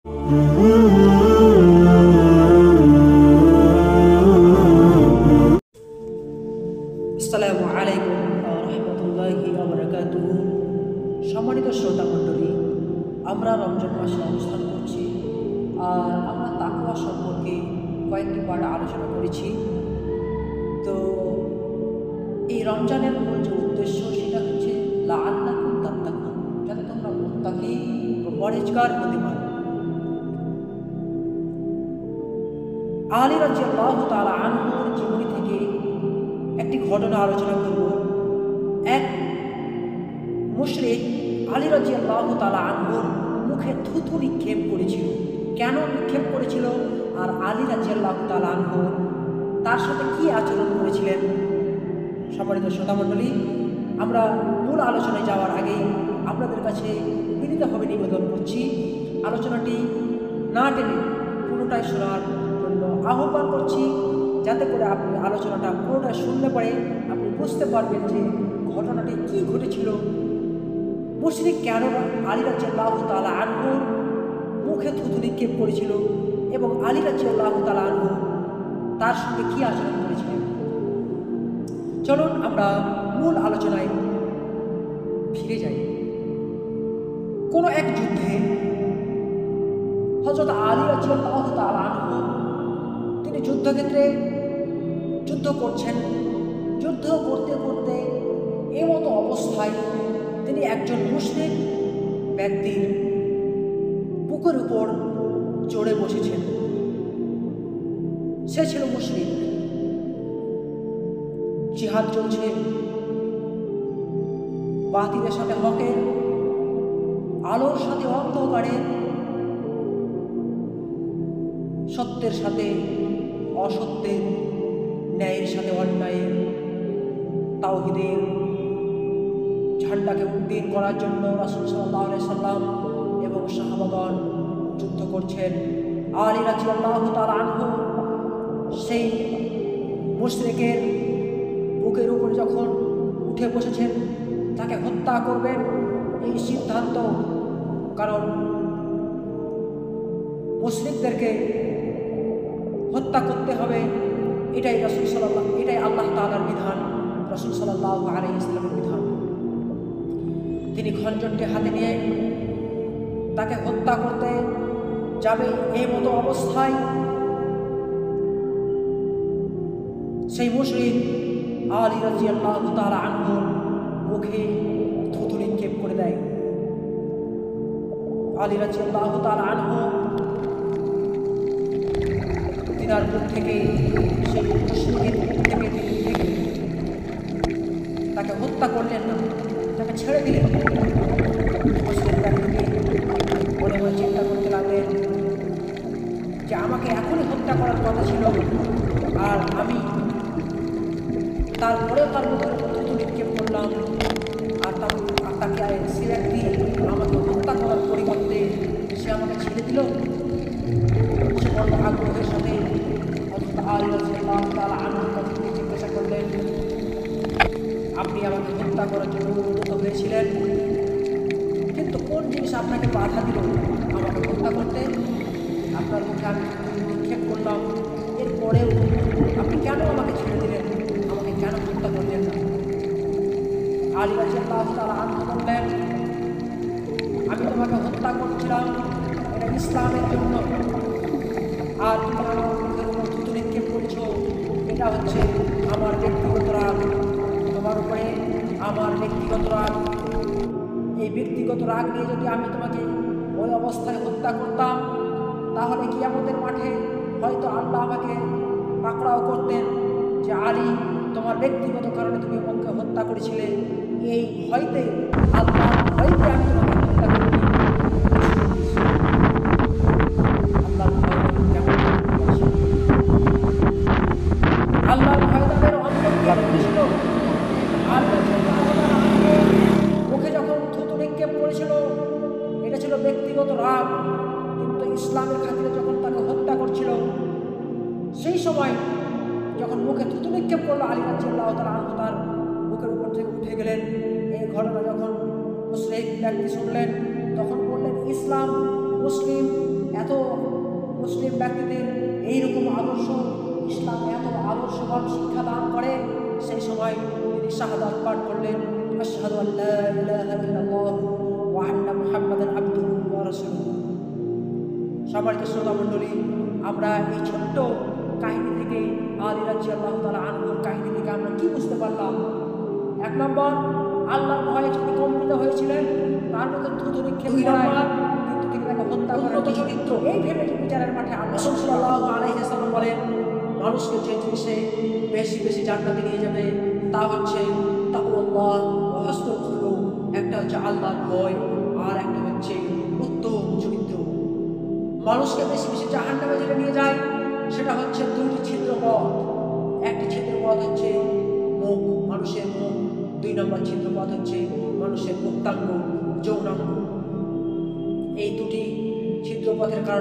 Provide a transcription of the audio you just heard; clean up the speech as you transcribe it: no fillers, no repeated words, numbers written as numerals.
আসসালামু আলাইকুম ওয়া রাহমাতুল্লাহি ওয়া বারাকাতুহু। সম্মানিত শ্রোতা মণ্ডলী, আমরা রমজান মাসে অবস্থান করছি আর আমরা তাকওয়া সম্পর্কে কয়েকটি পাঠ আলোচনা করেছি। তো এই রমজানের মূল যে উদ্দেশ্য সেটা হচ্ছে লাআল্লাকুম তাত্তাকুন, যাতে তোমরা মুত্তাকি ও পরহেজগার হতে পারো। আলী রাদিয়াল্লাহু তাআলা আনহুর জীবনী থেকে একটি ঘটনা আলোচনা করব। এক মুশরিক আলী রাদিয়াল্লাহু তাআলা আনহুর মুখে থুথু নিক্ষেপ করেছিল। কেন নিক্ষেপ করেছিল আর আলী রাদিয়াল্লাহু তাআলা আনহু তার সাথে কি আচরণ করেছিলেন? সম্মানিত শ্রোতামণ্ডলী, আমরা মূল আলোচনায় যাওয়ার আগেই আপনাদের কাছে বিনীতভাবে নিবেদন করছি, আলোচনাটি না টেনে পুরোটাই শোনার জন্য আহ্বান করছি, যাতে করে আপনি আলোচনাটা পুরোটা শুনলে পরে আপনি বুঝতে পারবেন যে ঘটনাটি কি ঘটেছিল। মুশরিক কেন আলী রাদিয়াল্লাহু তাআলা আনহুর মুখে থুথু নিক্ষেপ করেছিল এবং আলী রাদিয়াল্লাহু তাআলা আনহু তার সঙ্গে কি আচরণ করেছিলেন। চলুন আমরা মূল আলোচনায় ফিরে যাই। কোনো এক যুদ্ধে হযরত আলী রাদিয়াল্লাহু তাআলা আনহু তিনি যুদ্ধক্ষেত্রে যুদ্ধ করছেন। যুদ্ধ করতে করতে এমতো অবস্থায় তিনি একজন মুশরিক ব্যক্তির বুকের উপর চড়ে বসেছেন। সে ছিল মুশরিক। জিহাদ চলছে, বাতিলের সাথে হকের, আলোর সাথে অন্ধকারের, সত্যের সাথে অসত্যের, ন্যায়ের সাথে অন্যায়ের, তাওহীদের ঝান্ডাকে উড্ডীন করার জন্য রাসূল সাল্লাল্লাহু আলাইহি সাল্লাম এবং সাহাবাগণ যুদ্ধ করছেন। আলী রাদিয়াল্লাহু তাআলা আনহু সেই মুশরিকের বুকের উপরে যখন উঠে বসেছেন, তাকে হত্যা করবেন এই সিদ্ধান্ত, কারণ মুশরিকদেরকে হত্যা করতে হবে, এটাই আল্লাহ তাআলার বিধান, রাসূল সাল্লাল্লাহু আলাইহি ওয়াসাল্লামের বিধান। তিনি খঞ্জরটি হাতে নিয়ে তাকে হত্যা করতে যাবে, এই মতো অবস্থায় সেই মুশরিক আলী রাদিয়াল্লাহু তাআলা আনহুর মুখে থুথু নিক্ষেপ করে দেয়। আলী রাদিয়াল্লাহু তাআলা আনহু তিনার মুখ থেকে সেই মুশরিকের মুখ থেকে তাকে হত্যা করলেন না, তাকে ছেড়ে দিলেন। মুশরিক ব্যক্তিকে মনে মনে চিন্তা করতে লাগলেন যে আমাকে এখনই হত্যা করার কথা ছিল, আর আমি তারপরেও তার মুখে থুথু নিক্ষেপ করলাম, আর তাকে সে ব্যক্তি আমাকে হত্যা করার পরিবর্তে সে আমাকে ছেড়ে দিল। সে বড় আগ্রহের সাথে হযরত আলী রাদিয়াল্লাহু তাআলা আনহুকে জিজ্ঞাসা করলেন, আপনি আমাকে হত্যা করার জন্য উদ্যত হয়েছিলেন, কিন্তু কোন জিনিস আপনাকে বাধা দিল আমাকে হত্যা করতে? আপনার মুখে আমি নিক্ষেপ করলাম, এরপরেও আপনি কেন আমাকে ছেড়ে দিলেন, আমাকে কেন হত্যা করলেন না? আলী রাদিয়াল্লাহু তাআলা আনহু বললেন, আমি তোমাকে হত্যা করছিলাম এটা ইসলামের জন্য, আর তুমি আমার মুখের উপর থুতু নিক্ষেপ করছো, এটা হচ্ছে আমার ব্যক্তিগত রাগ, তোমার উপরে আমার ব্যক্তিগত রাগ। এই ব্যক্তিগত রাগ নিয়ে যদি আমি তোমাকে ওই অবস্থায় হত্যা করতাম, তাহলে কিয়ামতের মাঠে হয়তো আল্লাহ আমাকে পাকড়াও করতেন যে আলী, তোমার ব্যক্তিগত কারণে তুমি আমাকে হত্যা করেছিলে, এই ভয়তে আল্লাহ ভয়তে আমি তোমাকে হত্যা করি। আল্লাহর ভয় তাদের অন্তরে ছিল। মুখে যখন থুতু নিক্ষেপ করেছিল, এটা ছিল ব্যক্তিগত রাগ, কিন্তু ইসলামের খাতিরে যখন তাকে হত্যা করছিল, সেই সময় যখন মুখে থুতু নিক্ষেপ করলো, আলী রাদিয়াল্লাহু তাআলা আনহু তার বুকের উপর থেকে উঠে গেলেন। এই ঘটনা যখন মুশরিক ব্যক্তি শুনলেন, তখন বললেন, ইসলাম মুসলিম ব্যক্তিদের এইরকম আদর্শ, ইসলাম এত আদর্শবান শিক্ষা দান করে, সেই সময় তিনি শাহাদাত পাঠ করলেন, আশহাদু আল্লা ইলাহা ইল্লাল্লাহ ওয়া আন্না মুহাম্মাদান আবদুহু ওয়া রাসূলুহু। সম্মানিত শ্রোতা মণ্ডলী, আমরা এই ছোট্ট কাহিনী থেকে, আলী রাদিয়াল্লাহু তাআলা আনহুর কাহিনী থেকে আমরা কি বুঝতে পারলাম? এক নম্বর, আল্লাহর ভয়ে তিনি কম্পিত হয়েছিলেন, তার মধ্যে দ্রুত নিক্ষেপ করায়, কিন্তু তিনি তাকে হত্যা করার চরিত্র এই ভেবে বিচারের মাঠে আল্লাহ সাল্লাল্লাহু আলাইহি ওয়াসাল্লাম বলেন, মানুষকে যে জিনিসে বেশি বেশি জান্নাতে নিয়ে যাবে তা হচ্ছে তাকওয়াল্লাহ ওয়া হুসনুল খুলুক। একটা হচ্ছে আল্লাহর ভয়, আর একটা হচ্ছে উত্তম চরিত্র। মানুষকে বেশি বেশি জাহান্নামে যেটা নিয়ে যায় সেটা হচ্ছে দুইটি ছিদ্রপথ। একটি ছিদ্রপথ হচ্ছে মুখ, মানুষের মুখ। 2 নম্বর ছিদ্রপথ হচ্ছে মানুষের মুক্তাঙ্গ, যৌনাঙ্গ। এই দুটি ছিদ্রপথের কারণে